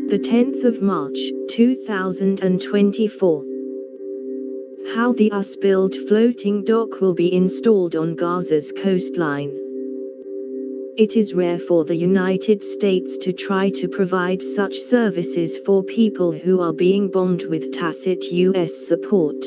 The 10th of March, 2024. How the US-built floating dock will be installed on Gaza's coastline. It is rare for the United States to try to provide such services for people who are being bombed with tacit US support.